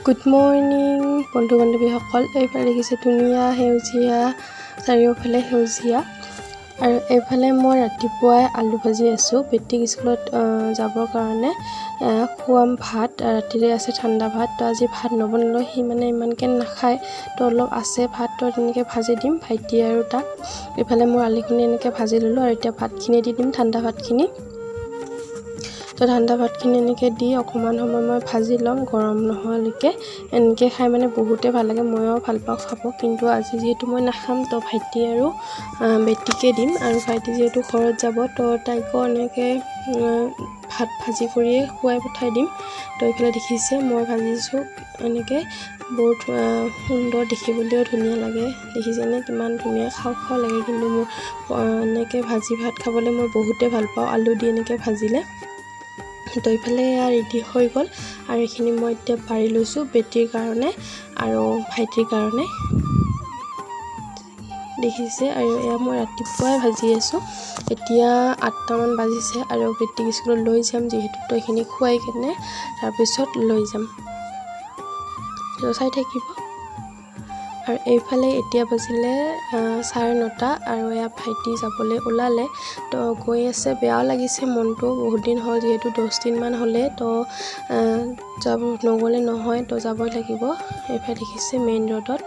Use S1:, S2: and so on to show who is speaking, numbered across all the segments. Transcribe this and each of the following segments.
S1: Good morning বন্ধু বান্ধৱীসকল। এইফালে দেখিছে ধুনীয়া সেউজীয়া, চাৰিওফালে সেউজীয়া। আৰু এইফালে মই ৰাতিপুৱাই আলু ভাজি আছোঁ। বেটিক স্কুলত যাবৰ কাৰণে খুৱাম ভাত। ৰাতিৰে আছে ঠাণ্ডা ভাত। তো আজি ভাত নবনালোঁ, সি মানে ইমানকৈ নাখায়। তো অলপ আছে ভাত, তো তেনেকৈ ভাজি দিম ভাইটি আৰু তাক। এইফালে মোৰ আলুখিনি এনেকৈ ভাজি ল'লোঁ আৰু এতিয়া ভাতখিনি দি দিম, ঠাণ্ডা ভাতখিনি। তো ঠাণ্ডা ভাতখিনি এনেকৈ দি অকণমান সময় মই ভাজি ল'ম গৰম নোহোৱালৈকে। এনেকৈ খাই মানে বহুতে ভাল লাগে, ময়ো ভাল পাওঁ খাব। কিন্তু আজি যিহেতু মই নাখাম, তো ভাইটি আৰু বেটিকে দিম। আৰু ভাইটি যিহেতু ঘৰত যাব, তো তাইকো এনেকৈ ভাত ভাজি কৰিয়ে খুৱাই পঠাই দিম। তো এইফালে দেখিছে মই ভাজিছোঁ এনেকৈ, বহুত সুন্দৰ, দেখিবলৈও ধুনীয়া লাগে। দেখিছেনে কিমান ধুনীয়া, খাওঁ খাওঁ লাগে। কিন্তু মোৰ এনেকৈ ভাজি ভাত খাবলৈ মই বহুতে ভাল পাওঁ, আলু দি এনেকৈ ভাজিলে। তো এইফালে ৰেডি হৈ গ'ল আৰু এইখিনি মই এতিয়া পাৰি লৈছোঁ বেটিৰ কাৰণে আৰু ভাইটিৰ কাৰণে। দেখিছে, আৰু এয়া মই ৰাতিপুৱাই ভাজি আছোঁ। এতিয়া 8টামান বাজিছে আৰু বেটিক স্কুলত লৈ যাম যিহেতু, তো এইখিনি খুৱাই কিনে তাৰপিছত লৈ যাম। তো চাই থাকিব। আৰু এইফালে এতিয়া বাজিলে 9:30 আৰু এয়া ভাইটি যাবলৈ ওলালে। তো গৈ আছে, বেয়াও লাগিছে মনটো, বহুত দিন হ'ল যিহেতু 10 দিনমান হ'লে। তো যাব নগ'লে নহয়, তো যাবই লাগিব। এইফালে দেখিছে মেইন ৰোডত।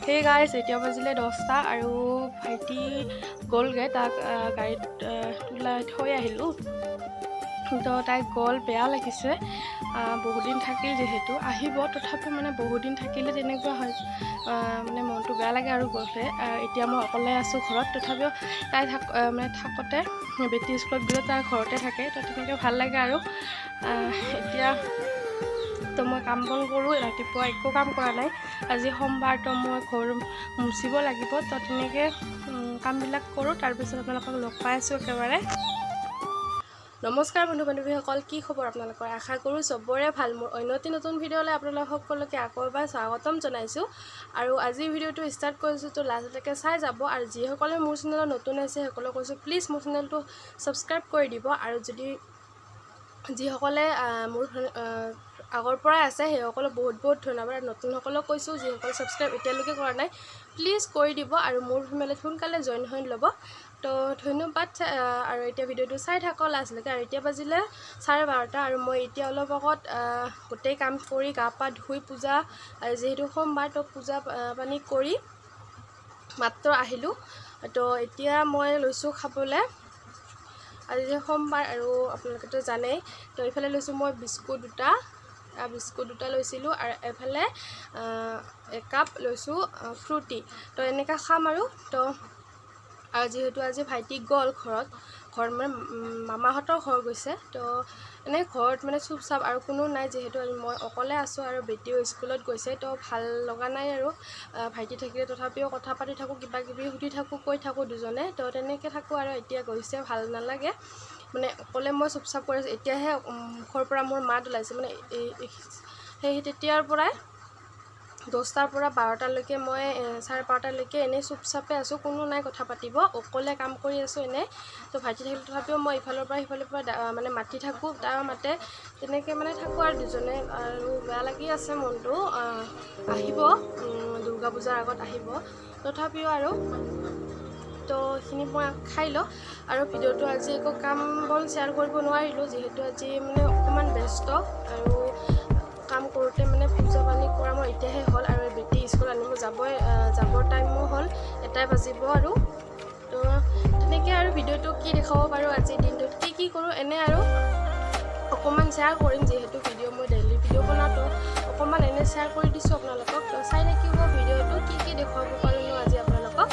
S1: সেই গাইজ এতিয়া বাজিলে 10টা আৰু ভাইটি গ'লগৈ, তাক গাড়ীত থৈ আহিলোঁ। তো তাই গ'ল, বেয়া লাগিছে। বহুদিন থাকিল যিহেতু, আহিব তথাপিও মানে বহুদিন থাকিলে তেনেকুৱা হয়, মানে মনটো বেয়া লাগে আৰু গ'লে। এতিয়া মই অকলে আছোঁ ঘৰত, তথাপিও তাই মানে থাকোঁতে বেটি স্কুলত গ'লে তাই ঘৰতে থাকে, তো তেনেকৈ ভাল লাগে আৰু। এতিয়া তো মই কাম বন কৰোঁ, ৰাতিপুৱা একো কাম কৰা নাই। আজি সোমবাৰ, তো মই ঘৰ মুচিব লাগিব। তো তেনেকৈ কামবিলাক কৰোঁ, তাৰপিছত আপোনালোকক লগ পাই আছোঁ একেবাৰে। নমস্কাৰ বন্ধু বান্ধৱীসকল, কি খবৰ আপোনালোকৰ? আশা কৰোঁ চবৰে ভাল। মোৰ অন্য এটি নতুন ভিডিঅ'লৈ আপোনালোক সকলোকে আকৌ এবাৰ স্বাগতম জনাইছোঁ। আৰু আজিৰ ভিডিঅ'টো ষ্টাৰ্ট কৰিছোঁ, তো লাষ্টলৈকে চাই যাব। আৰু যিসকলে মোৰ চেনেলত নতুন আছে সকলোকে কৈছোঁ প্লিজ মোৰ চেনেলটো ছাবস্ক্ৰাইব কৰি দিব। আৰু যিসকলে মোৰ আগৰ পৰাই আছে সেইসকলক বহুত বহুত ধন্যবাদ। আৰু নতুনসকলক কৈছোঁ যিসকলে ছাবস্ক্ৰাইব এতিয়ালৈকে কৰা নাই প্লিজ কৰি দিব আৰু মোৰ ফেমিলিত সোনকালে জইন হৈ ল'ব। তো ধন্যবাদ। আৰু এতিয়া ভিডিঅ'টো চাই থাকক লাষ্টলৈকে। আৰু এতিয়া বাজিলে 12:30 আৰু মই এতিয়া অলপ আগত গোটেই কাম কৰি গা পা ধুই পূজা, যিহেতু সোমবাৰ, তো পূজা পানী কৰি মাত্ৰ আহিলোঁ। তো এতিয়া মই লৈছোঁ খাবলৈ। আজি যে সোমবাৰ আৰু আপোনালোকেতো জানেই। তো এইফালে লৈছোঁ মই বিস্কুট দুটা লৈছিলোঁ আৰু এফালে একাপ লৈছোঁ ফ্ৰুটি। তো এনেকৈ খাম আৰু। তো যিহেতু আজি ভাইটি গ'ল ঘৰত মানে মামাহঁতৰ ঘৰ গৈছে, তো এনেই ঘৰত মানে চুপ চাপ আৰু কোনো নাই, যিহেতু মই অকলে আছোঁ আৰু বেটিও স্কুলত গৈছে। তো ভাল লগা নাই আৰু ভাইটি থাকিলে, তথাপিও কথা পাতি থাকোঁ, কিবা কিবি সুধি থাকোঁ, কৈ থাকোঁ দুজনে। তো তেনেকৈ থাকোঁ আৰু এতিয়া গৈছে, ভাল নালাগে মানে অকলে মই চুপ চাপ কৰি আছোঁ। এতিয়াহে মুখৰ পৰা মোৰ মাত ওলাইছে, মানে সেই তেতিয়াৰ পৰাই 10টাৰ পৰা 12টালৈকে মই 12:30লৈকে এনেই চুপ চাপে আছোঁ, কোনো নাই কথা পাতিব, অকলে কাম কৰি আছোঁ এনেই। তো ভাইটি থাকিলে তথাপিও মই ইফালৰ পৰা সিফালৰ পৰা মানে মাতি থাকোঁ, তাৰ মাতে তেনেকৈ মানে থাকোঁ আৰু দুজনে। আৰু বেয়া লাগি আছে মনটো। আহিব দুৰ্গা পূজাৰ আগত আহিব, তথাপিও আৰু। তো এইখিনি মই খাই লওঁ। আৰু ভিডিঅ'টো আজি একো কাম বন শ্বেয়াৰ কৰিব নোৱাৰিলোঁ, যিহেতু আজি মানে অকণমান ব্যস্ত। আৰু কাম কৰোঁতে মানে পূজা পানী কৰা মই এতিয়াহে হ'ল, আৰু বেটি স্কুল আনিব যাবৰ টাইমো হ'ল, 1 বাজিব আৰু। তো তেনেকৈ আৰু ভিডিঅ'টো কি দেখাব পাৰোঁ, আজিৰ দিনটোত কি কৰোঁ এনে আৰু অকণমান শ্বেয়াৰ কৰিম, যিহেতু ভিডিঅ' মই ডেইলি ভিডিঅ' বনাওঁ। তো অকণমান এনে শ্বেয়াৰ কৰি দিছোঁ আপোনালোকক। তো চাই থাকিব ভিডিঅ'টো, কি দেখুৱাব পাৰোঁনো আজি আপোনালোকক।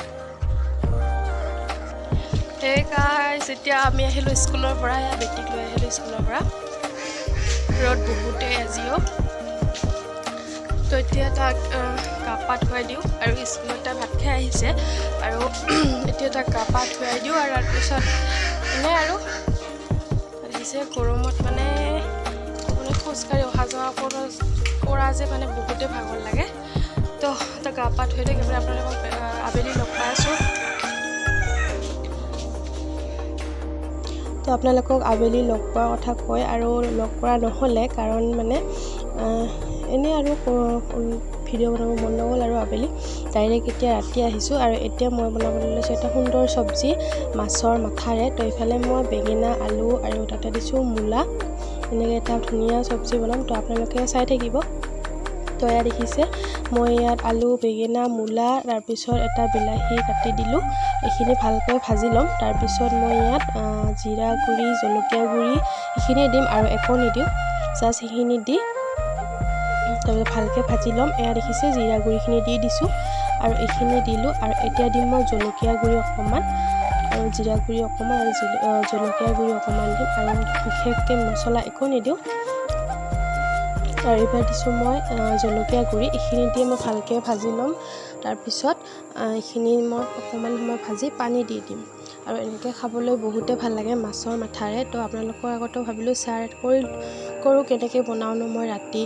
S1: সেই গাইজ এতিয়া আমি আহিলোঁ স্কুলৰ পৰা, বেটিক লৈ আহিলোঁ স্কুলৰ পৰা। ৰ'দ বহুতেই আজিও। তো এতিয়া তাক গা পা ধুৱাই দিওঁ, আৰু স্কুলত তাই ভাত খাই আহিছে। আৰু এতিয়া তাক গা পা ধুৱাই দিওঁ, আৰু তাৰপিছত এনেই আৰু আহিছে গৰমত মানে খোজকাঢ়ি অহা যোৱা কৰা যে মানে বহুতেই ভাগৰ লাগে। তো তাক গা পা ধুৱাই দিওঁ, একেবাৰে আপোনালোকক আবেলি লগ পাই আছোঁ। তো আপোনালোকক আবেলি লগ পোৱাৰ কথা কয় আৰু লগ কৰা নহ'লে, কাৰণ মানে এনে আৰু ভিডিঅ' বনাব মন নগ'ল আৰু আবেলি ডাইৰেক্ট এতিয়া ৰাতি আহিছোঁ আৰু এতিয়া মই বনাবলৈ লৈছোঁ এটা সুন্দৰ চব্জি মাছৰ মাথাৰে। তো এইফালে মই বেঙেনা আলু আৰু তাতে দিছোঁ মূলা, এনেকৈ এটা ধুনীয়া চব্জি বনাম। তো আপোনালোকে চাই থাকিব। তো এয়া দেখিছে মই ইয়াত আলু বেঙেনা মূলা তাৰপিছত এটা বিলাহী কাটি দিলোঁ, এইখিনি ভালকৈ ভাজি ল'ম। তাৰপিছত মই ইয়াত জিৰা গুড়ি জলকীয়া গুড়ি এইখিনিয়ে দিম আৰু একো নিদিওঁ, জাষ্ট সেইখিনি দি তাৰপিছত ভালকৈ ভাজি ল'ম। এয়া দেখিছে জিৰা গুড়িখিনি দি দিছোঁ আৰু এইখিনি দিলোঁ আৰু এতিয়া দিম মই জলকীয়া গুড়ি অকণমান আৰু জিৰা গুড়ি অকণমান আৰু জলকীয়া গুড়ি অকণমান দিম আৰু বিশেষকৈ মছলা একো নিদিওঁ। আৰু এইবাৰ দিছোঁ মই জলকীয়া গুড়ি, এইখিনি দি মই ভালকৈ ভাজি ল'ম। তাৰপিছত এইখিনি মই অকণমান সময় ভাজি পানী দি দিম আৰু এনেকৈ খাবলৈ বহুতে ভাল লাগে মাছৰ মাথাৰে। তো আপোনালোকৰ আগতেও ভাবিলোঁ শ্বেয়াৰ কৰোঁ কেনেকৈ বনাওঁনো মই ৰাতি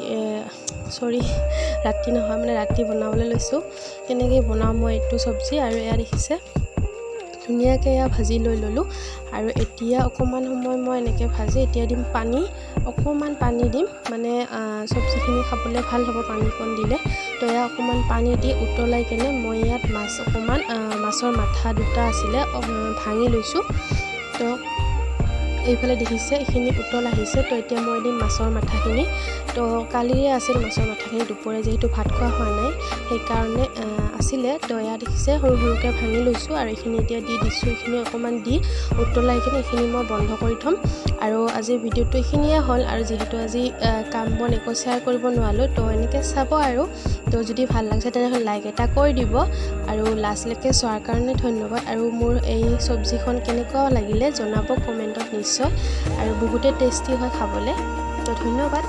S1: নহয় মানে ৰাতি বনাবলৈ লৈছোঁ, কেনেকৈ বনাওঁ মই এইটো চব্জি। আৰু এয়া দেখিছে ধুনীয়াকৈ এয়া ভাজি লৈ ল'লোঁ আৰু এতিয়া অকণমান সময় মই এনেকৈ ভাজি এতিয়া দিম পানী, অকণমান পানী দিম, মানে চব্জিখিনি খাবলৈ ভাল হ'ব পানীকণ দিলে। তো এয়া অকণমান পানী দি উতলাই কেনে মই ইয়াত মাছ অকণমান মাছৰ মাথা দুটা আছিলে ভাঙি লৈছোঁ। তো এইফালে দেখিছে এইখিনি উতল আহিছে। তো এতিয়া মই দিম মাছৰ মাথাখিনি। তো কালিৰে আছিল মাছৰ মাথাখিনি, দুপৰীয়া যিহেতু ভাত খোৱা হোৱা নাই সেইকাৰণে আছিলে। তো এয়া দেখিছে সৰু সৰুকৈ ভাঙি লৈছোঁ আৰু এইখিনি এতিয়া দি দিছোঁ। এইখিনি অকণমান দি উতলাই কিনে এইখিনি মই বন্ধ কৰি থ'ম। আৰু আজিৰ ভিডিঅ'টো এইখিনিয়ে হ'ল। আৰু যিহেতু আজি কাম বন একো শ্বেয়াৰ কৰিব নোৱাৰিলোঁ, তো এনেকৈ চাব আৰু। তো যদি ভাল লাগিছে তেনেহ'লে লাইক এটা কৰি দিব আৰু লাষ্টলৈকে চোৱাৰ কাৰণে ধন্যবাদ। আৰু মোৰ এই চব্জিখন কেনেকুৱা লাগিলে জনাব কমেণ্টত নিশ্চয়, আৰু বহুতে টেষ্টি হয় খাবলৈ। তো ধন্যবাদ।